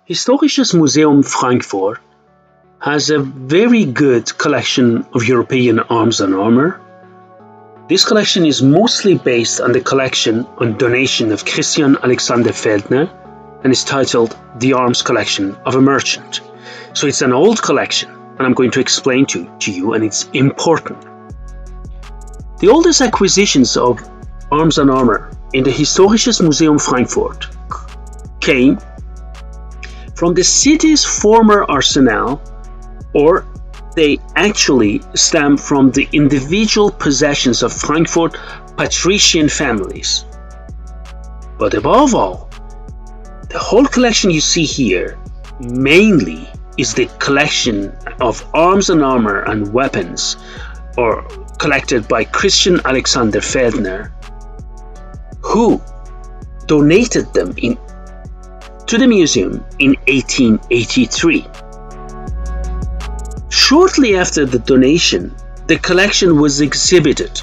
Historisches Museum Frankfurt has a very good collection of European arms and armor. This collection is mostly based on the collection on donation of Christian Alexander Feldner and is titled The Arms Collection of a Merchant. So it's an old collection and I'm going to explain to you, and it's important. The oldest acquisitions of arms and armor in the Historisches Museum Frankfurt came from the city's former arsenal, or they actually stem from the individual possessions of Frankfurt patrician families. But above all, the whole collection you see here mainly is the collection of arms and armor and weapons or collected by Christian Alexander Feldner, who donated them to the museum in 1883. Shortly after the donation, the collection was exhibited.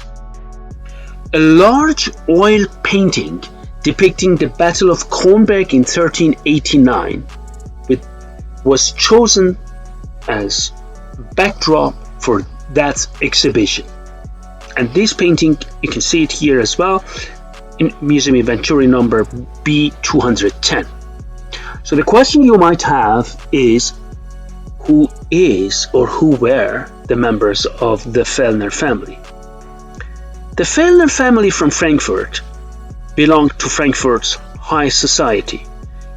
A large oil painting depicting the Battle of Kronberg in 1389 was chosen as backdrop for that exhibition. And this painting, you can see it here as well, in Museum Inventory number B210. So the question you might have is, who is or who were the members of the Feldner family? The Feldner family from Frankfurt belonged to Frankfurt's high society.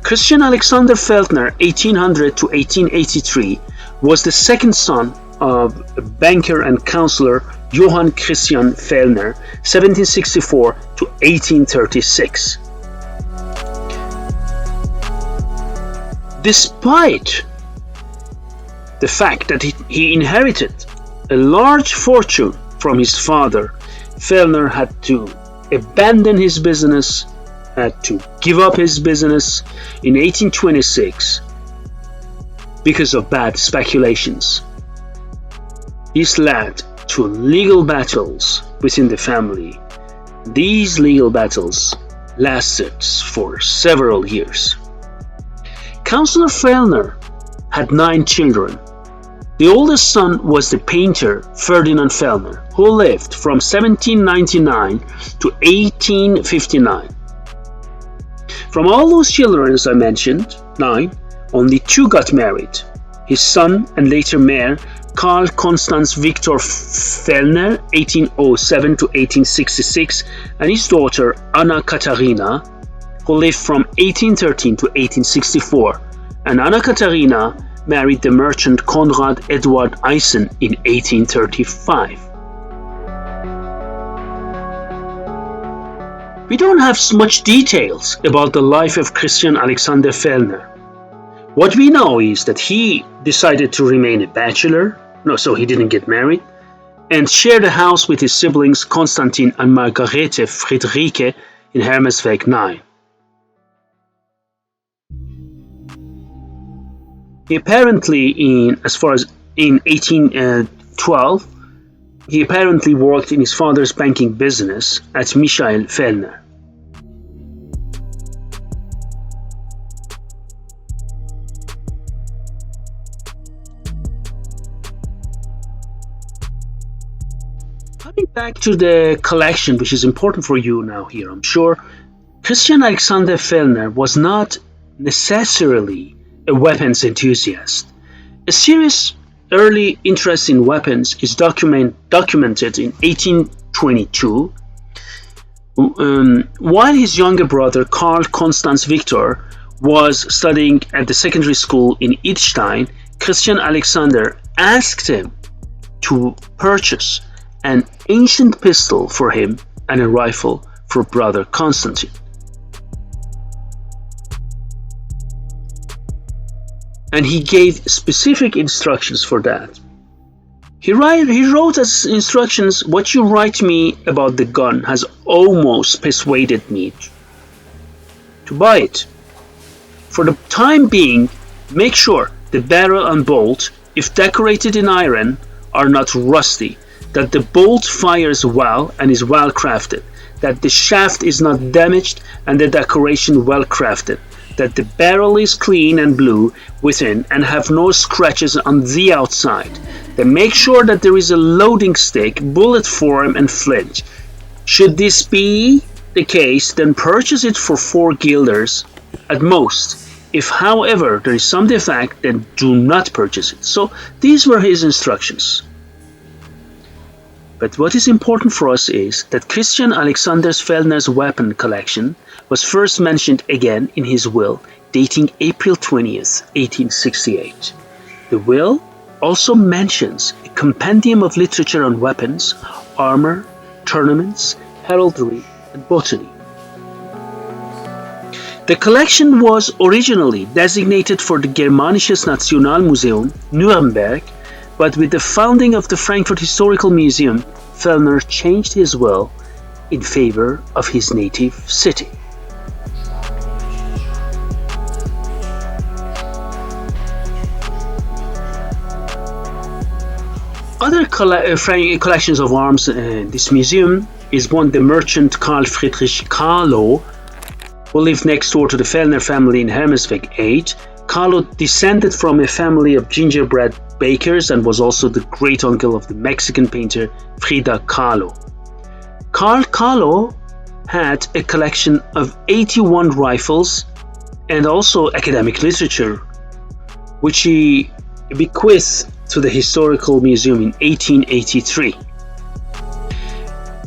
Christian Alexander Feldner, 1800 to 1883, was the second son of banker and councillor Johann Christian Feldner, 1764 to 1836. Despite the fact that he inherited a large fortune from his father, Feldner had to abandon his business, had to give up his business in 1826 because of bad speculations. This led to legal battles within the family. These legal battles lasted for several years. Councillor Feldner had 9 children. The oldest son was the painter Ferdinand Feldner, who lived from 1799 to 1859. From all those children, as I mentioned, 9, only 2 got married. His son and later mayor, Karl Constanz Victor Feldner, 1807 to 1866, and his daughter Anna Katharina, who lived from 1813 to 1864. And Anna Katharina married the merchant Konrad Eduard Eisen in 1835. We don't have much details about the life of Christian Alexander Feldner. What we know is that he decided to remain a bachelor, so he didn't get married, and shared a house with his siblings Konstantin and Margarete Friederike in Hermesweg 9. He apparently, in 1812, he apparently worked in his father's banking business at Michael Feldner. Coming back to the collection, which is important for you now here, I'm sure, Christian Alexander Feldner was not necessarily a weapons enthusiast. A serious early interest in weapons is documented in 1822, while his younger brother Karl Constanz Victor was studying at the secondary school in Idstein. Christian Alexander asked him to purchase an ancient pistol for him and a rifle for brother Constantine. And he gave specific instructions for that. He wrote as instructions, "What you write me about the gun has almost persuaded me to buy it. For the time being, make sure the barrel and bolt, if decorated in iron, are not rusty, that the bolt fires well and is well crafted, that the shaft is not damaged and the decoration well crafted, that the barrel is clean and blue within and have no scratches on the outside. Then make sure that there is a loading stick, bullet form and flint. Should this be the case, then purchase it for 4 guilders at most. If, however, there is some defect, then do not purchase it. So these were his instructions. But what is important for us is that Christian Alexander Fellner's weapon collection was first mentioned again in his will, dating April 20th, 1868. The will also mentions a compendium of literature on weapons, armor, tournaments, heraldry, and botany. The collection was originally designated for the Germanisches Nationalmuseum, Nuremberg, but with the founding of the Frankfurt Historical Museum, Fellner changed his will in favor of his native city. Other collections of arms in this museum is one the merchant Karl Friedrich Carlo, who lived next door to the Fellner family in Hermesweg 8. Carlo descended from a family of gingerbread bakers and was also the great uncle of the Mexican painter Frida Kahlo. Karl Kahlo had a collection of 81 rifles and also academic literature, which he bequeathed to the Historical Museum in 1883.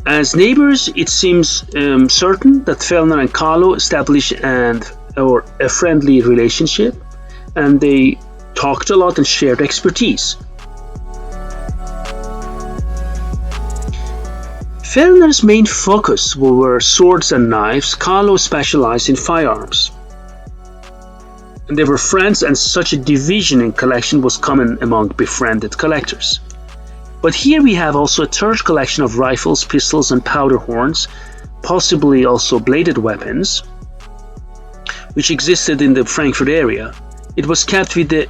As neighbors, it seems certain that Fellner and Kahlo established a friendly relationship, and they talked a lot and shared expertise. Fellner's main focus were swords and knives. Kahlo specialized in firearms. And they were friends, and such a division in collection was common among befriended collectors. But here we have also a third collection of rifles, pistols, and powder horns, possibly also bladed weapons, which existed in the Frankfurt area. It was kept with the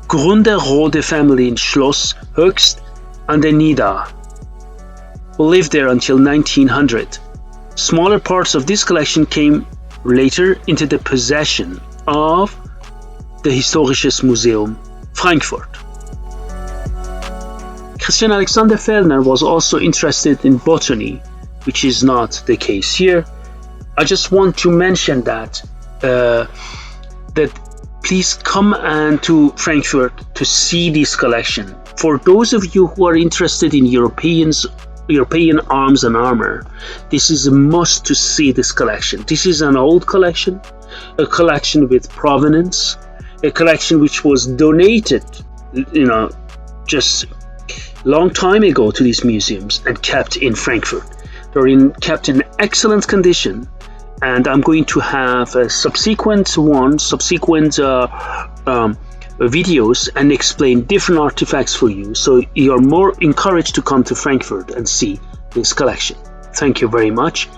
Günderrode family in Schloss Höchst and the Niddar, who lived there until 1900. Smaller parts of this collection came later into the possession of the Historisches Museum, Frankfurt. Christian Alexander Fellner was also interested in botany, which is not the case here. I just want to mention that please come to Frankfurt to see this collection. For those of you who are interested in European arms and armor, this is a must to see this collection. This is an old collection, a collection with provenance, a collection which was donated, just long time ago to these museums and kept in Frankfurt. They're kept in excellent condition, and I'm going to have subsequent videos and explain different artifacts for you, so you're more encouraged to come to Frankfurt and see this collection. Thank you very much,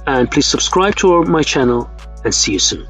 and please subscribe to my channel, and see you soon.